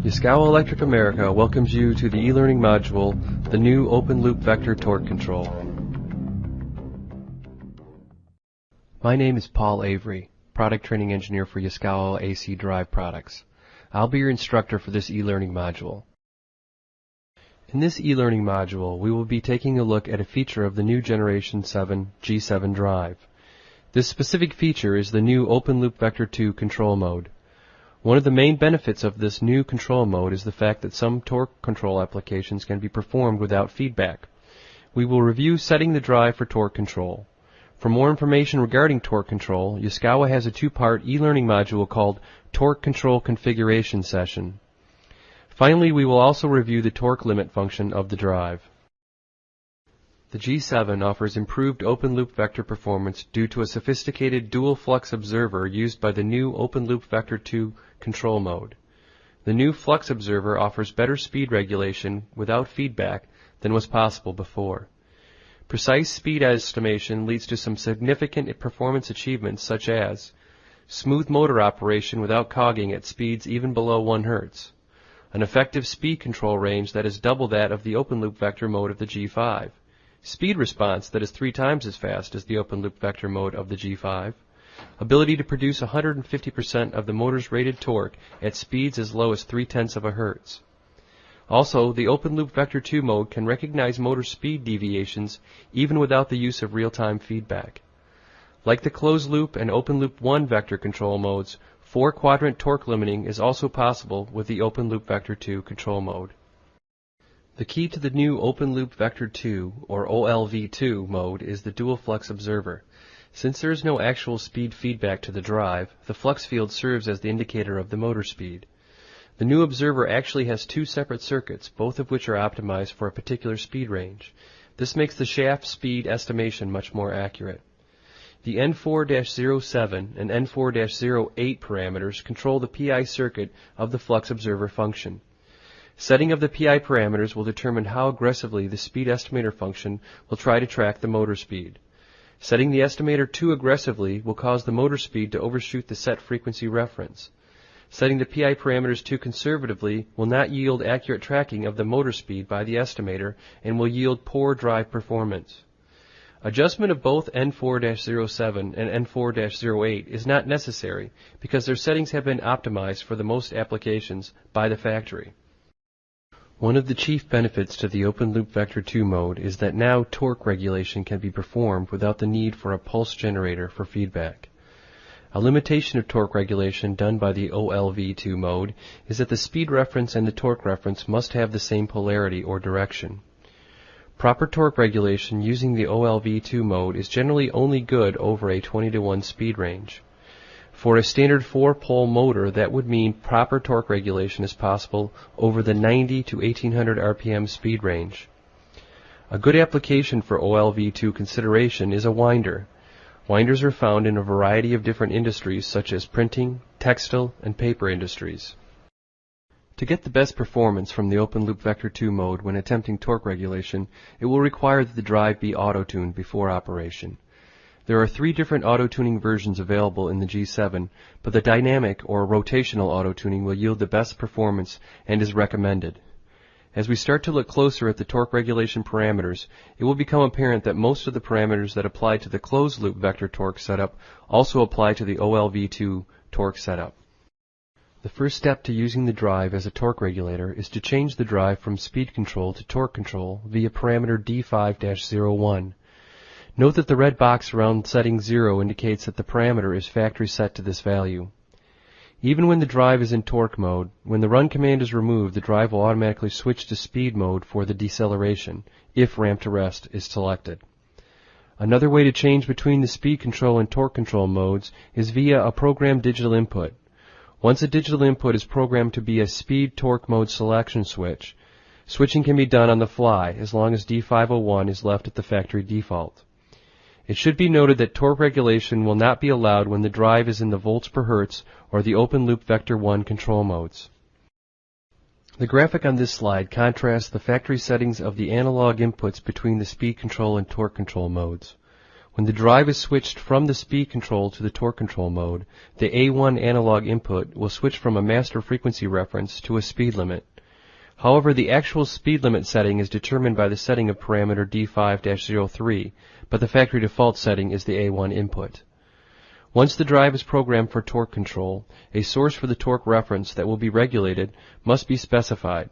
Yaskawa America welcomes you to the e-learning module, the new open-loop vector torque control. My name is Paul Avery, Product Training Engineer for Yaskawa AC Drive Products. I'll be your instructor for this e-learning module. In this e-learning module, we will be taking a look at a feature of the new Generation 7 G7 drive. This specific feature is the new open-loop vector 2 control mode. One of the main benefits of this new control mode is the fact that some torque control applications can be performed without feedback. We will review setting the drive for torque control. For more information regarding torque control, Yaskawa has a two-part e-learning module called Torque Control Configuration Session. Finally, we will also review the torque limit function of the drive. The G7 offers improved open-loop vector performance due to a sophisticated dual-flux observer used by the new open-loop vector 2 control mode. The new flux observer offers better speed regulation without feedback than was possible before. Precise speed estimation leads to some significant performance achievements such as smooth motor operation without cogging at speeds even below 1 Hz, an effective speed control range that is double that of the open-loop vector mode of the G5, speed response that is 3 times as fast as the open-loop vector mode of the G5, ability to produce 150% of the motor's rated torque at speeds as low as 0.3 of a Hertz. Also, the open-loop vector 2 mode can recognize motor speed deviations even without the use of real-time feedback. Like the closed-loop and open-loop 1 vector control modes, 4-quadrant torque limiting is also possible with the open-loop vector 2 control mode. The key to the new open-loop vector 2, or OLV2, mode is the dual-flux observer. Since there is no actual speed feedback to the drive, the flux field serves as the indicator of the motor speed. The new observer actually has 2 separate circuits, both of which are optimized for a particular speed range. This makes the shaft speed estimation much more accurate. The N4-07 and N4-08 parameters control the PI circuit of the flux observer function. Setting of the PI parameters will determine how aggressively the speed estimator function will try to track the motor speed. Setting the estimator too aggressively will cause the motor speed to overshoot the set frequency reference. Setting the PI parameters too conservatively will not yield accurate tracking of the motor speed by the estimator and will yield poor drive performance. Adjustment of both N4-07 and N4-08 is not necessary because their settings have been optimized for the most applications by the factory. One of the chief benefits to the open-loop vector 2 mode is that now torque regulation can be performed without the need for a pulse generator for feedback. A limitation of torque regulation done by the OLV2 mode is that the speed reference and the torque reference must have the same polarity or direction. Proper torque regulation using the OLV2 mode is generally only good over a 20-to-1 speed range. For a standard 4-pole motor, that would mean proper torque regulation is possible over the 90 to 1800 RPM speed range. A good application for OLV2 consideration is a winder. Winders are found in a variety of different industries such as printing, textile, and paper industries. To get the best performance from the open-loop vector 2 mode when attempting torque regulation, it will require that the drive be auto-tuned before operation. There are 3 different auto-tuning versions available in the G7, but the dynamic or rotational auto-tuning will yield the best performance and is recommended. As we start to look closer at the torque regulation parameters, it will become apparent that most of the parameters that apply to the closed-loop vector torque setup also apply to the OLV2 torque setup. The first step to using the drive as a torque regulator is to change the drive from speed control to torque control via parameter D5-01. Note that the red box around setting 0 indicates that the parameter is factory set to this value. Even when the drive is in torque mode, when the run command is removed, the drive will automatically switch to speed mode for the deceleration, if ramp to rest is selected. Another way to change between the speed control and torque control modes is via a programmed digital input. Once a digital input is programmed to be a speed torque mode selection switch, switching can be done on the fly as long as D501 is left at the factory default. It should be noted that torque regulation will not be allowed when the drive is in the volts per hertz or the open-loop vector 1 control modes. The graphic on this slide contrasts the factory settings of the analog inputs between the speed control and torque control modes. When the drive is switched from the speed control to the torque control mode, the A1 analog input will switch from a master frequency reference to a speed limit. However, the actual speed limit setting is determined by the setting of parameter D5-03, but the factory default setting is the A1 input. Once the drive is programmed for torque control, a source for the torque reference that will be regulated must be specified.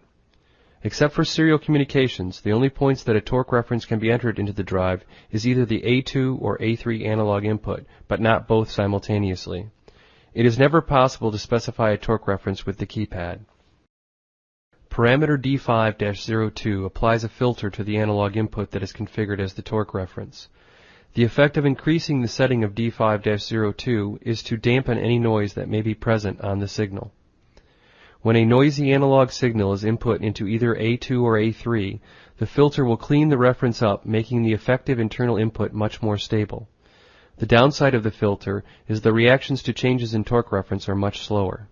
Except for serial communications, the only points that a torque reference can be entered into the drive is either the A2 or A3 analog input, but not both simultaneously. It is never possible to specify a torque reference with the keypad. Parameter D5-02 applies a filter to the analog input that is configured as the torque reference. The effect of increasing the setting of D5-02 is to dampen any noise that may be present on the signal. When a noisy analog signal is input into either A2 or A3, the filter will clean the reference up, making the effective internal input much more stable. The downside of the filter is the reactions to changes in torque reference are much slower.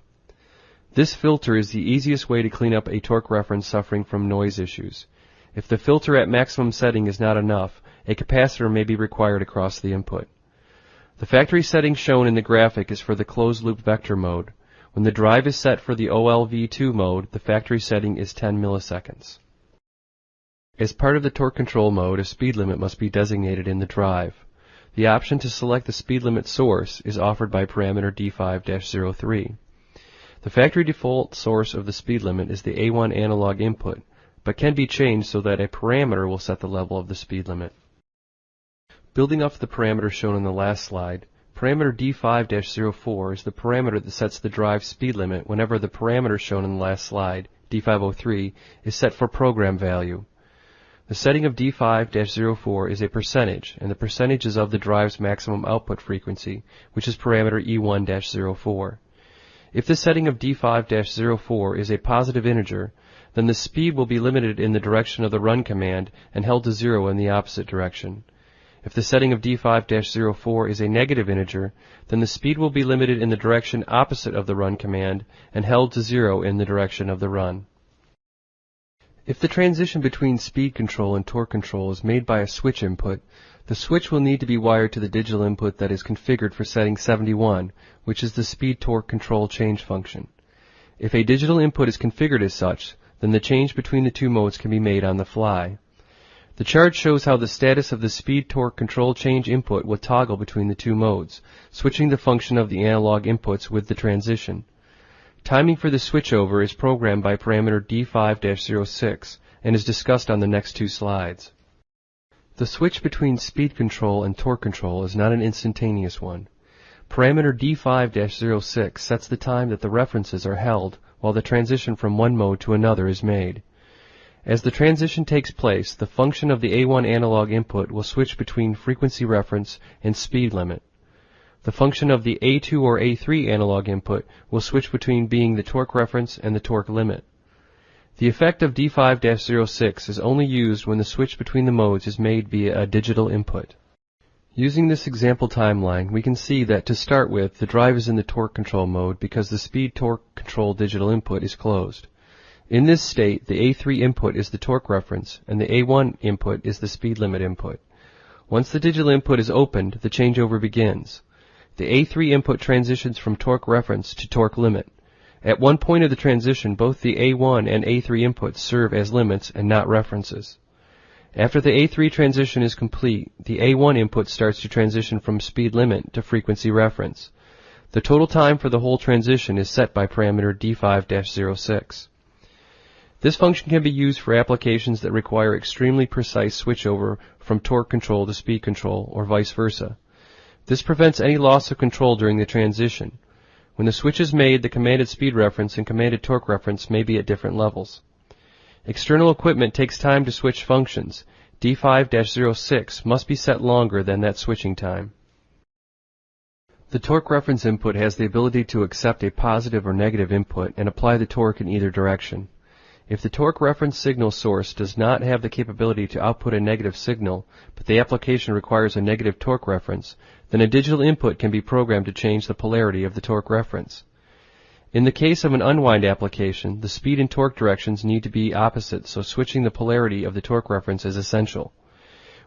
This filter is the easiest way to clean up a torque reference suffering from noise issues. If the filter at maximum setting is not enough, a capacitor may be required across the input. The factory setting shown in the graphic is for the closed-loop vector mode. When the drive is set for the OLV2 mode, the factory setting is 10 milliseconds. As part of the torque control mode, a speed limit must be designated in the drive. The option to select the speed limit source is offered by parameter D5-03. The factory default source of the speed limit is the A1 analog input, but can be changed so that a parameter will set the level of the speed limit. Building off the parameter shown on the last slide, parameter D5-04 is the parameter that sets the drive speed limit whenever the parameter shown in the last slide, D503, is set for program value. The setting of D5-04 is a percentage, and the percentage is of the drive's maximum output frequency, which is parameter E1-04. If the setting of D5-04 is a positive integer, then the speed will be limited in the direction of the run command and held to 0 in the opposite direction. If the setting of D5-04 is a negative integer, then the speed will be limited in the direction opposite of the run command and held to 0 in the direction of the run. If the transition between speed control and torque control is made by a switch input, the switch will need to be wired to the digital input that is configured for setting 71, which is the speed torque control change function. If a digital input is configured as such, then the change between the two modes can be made on the fly. The chart shows how the status of the speed torque control change input will toggle between the two modes, switching the function of the analog inputs with the transition. Timing for the switchover is programmed by parameter D5-06 and is discussed on the next two slides. The switch between speed control and torque control is not an instantaneous one. Parameter D5-06 sets the time that the references are held while the transition from one mode to another is made. As the transition takes place, the function of the A1 analog input will switch between frequency reference and speed limit. The function of the A2 or A3 analog input will switch between being the torque reference and the torque limit. The effect of D5-06 is only used when the switch between the modes is made via a digital input. Using this example timeline, we can see that to start with, the drive is in the torque control mode because the speed torque control digital input is closed. In this state, the A3 input is the torque reference and the A1 input is the speed limit input. Once the digital input is opened, the changeover begins. The A3 input transitions from torque reference to torque limit. At one point of the transition, both the A1 and A3 inputs serve as limits and not references. After the A3 transition is complete, the A1 input starts to transition from speed limit to frequency reference. The total time for the whole transition is set by parameter D5-06. This function can be used for applications that require extremely precise switchover from torque control to speed control, or vice versa. This prevents any loss of control during the transition. When the switch is made, the commanded speed reference and commanded torque reference may be at different levels. External equipment takes time to switch functions. D5-06 must be set longer than that switching time. The torque reference input has the ability to accept a positive or negative input and apply the torque in either direction. If the torque reference signal source does not have the capability to output a negative signal, but the application requires a negative torque reference, then a digital input can be programmed to change the polarity of the torque reference. In the case of an unwind application, the speed and torque directions need to be opposite, so switching the polarity of the torque reference is essential.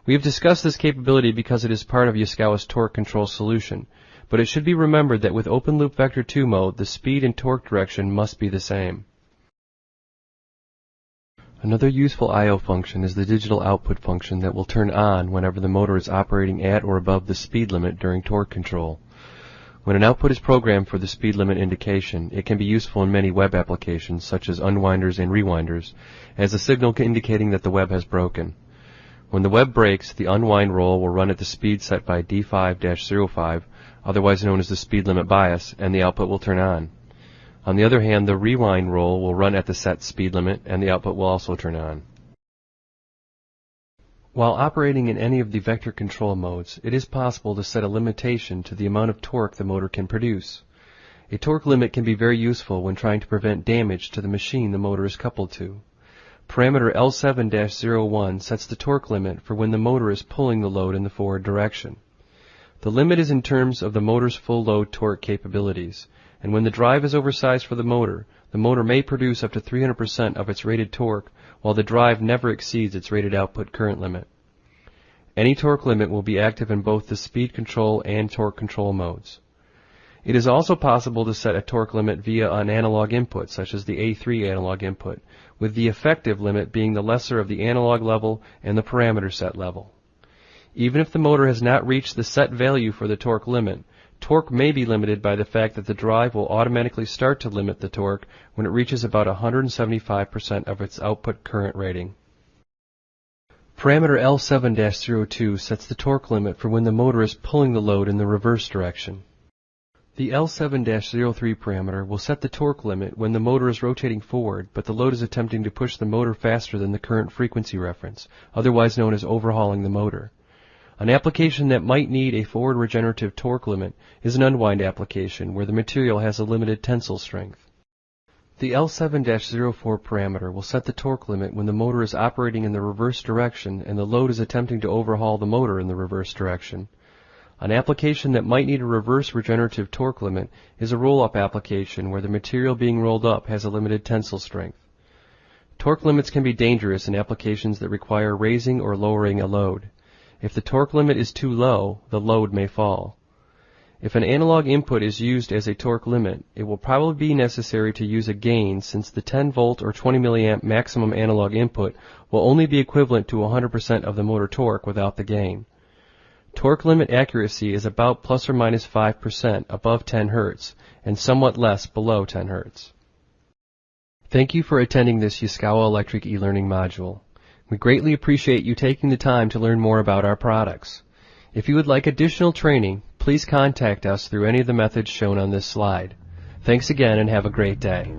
We have discussed this capability because it is part of Yaskawa's torque control solution, but it should be remembered that with open loop vector 2 mode, the speed and torque direction must be the same. Another useful I/O function is the digital output function that will turn on whenever the motor is operating at or above the speed limit during torque control. When an output is programmed for the speed limit indication, it can be useful in many web applications such as unwinders and rewinders, as a signal indicating that the web has broken. When the web breaks, the unwind roll will run at the speed set by D5-05, otherwise known as the speed limit bias, and the output will turn on. On the other hand, the rewind roll will run at the set speed limit, and the output will also turn on. While operating in any of the vector control modes, it is possible to set a limitation to the amount of torque the motor can produce. A torque limit can be very useful when trying to prevent damage to the machine the motor is coupled to. Parameter L7-01 sets the torque limit for when the motor is pulling the load in the forward direction. The limit is in terms of the motor's full load torque capabilities, and when the drive is oversized for the motor may produce up to 300% of its rated torque, while the drive never exceeds its rated output current limit. Any torque limit will be active in both the speed control and torque control modes. It is also possible to set a torque limit via an analog input, such as the A3 analog input, with the effective limit being the lesser of the analog level and the parameter set level. Even if the motor has not reached the set value for the torque limit, torque may be limited by the fact that the drive will automatically start to limit the torque when it reaches about 175% of its output current rating. Parameter L7-02 sets the torque limit for when the motor is pulling the load in the reverse direction. The L7-03 parameter will set the torque limit when the motor is rotating forward, but the load is attempting to push the motor faster than the current frequency reference, otherwise known as overhauling the motor. An application that might need a forward regenerative torque limit is an unwind application where the material has a limited tensile strength. The L7-04 parameter will set the torque limit when the motor is operating in the reverse direction and the load is attempting to overhaul the motor in the reverse direction. An application that might need a reverse regenerative torque limit is a roll-up application where the material being rolled up has a limited tensile strength. Torque limits can be dangerous in applications that require raising or lowering a load. If the torque limit is too low, the load may fall. If an analog input is used as a torque limit, it will probably be necessary to use a gain since the 10 volt or 20 milliamp maximum analog input will only be equivalent to 100% of the motor torque without the gain. Torque limit accuracy is about plus or minus 5% above 10 Hz and somewhat less below 10 Hz. Thank you for attending this Yaskawa Electric e-learning module. We greatly appreciate you taking the time to learn more about our products. If you would like additional training, please contact us through any of the methods shown on this slide. Thanks again and have a great day.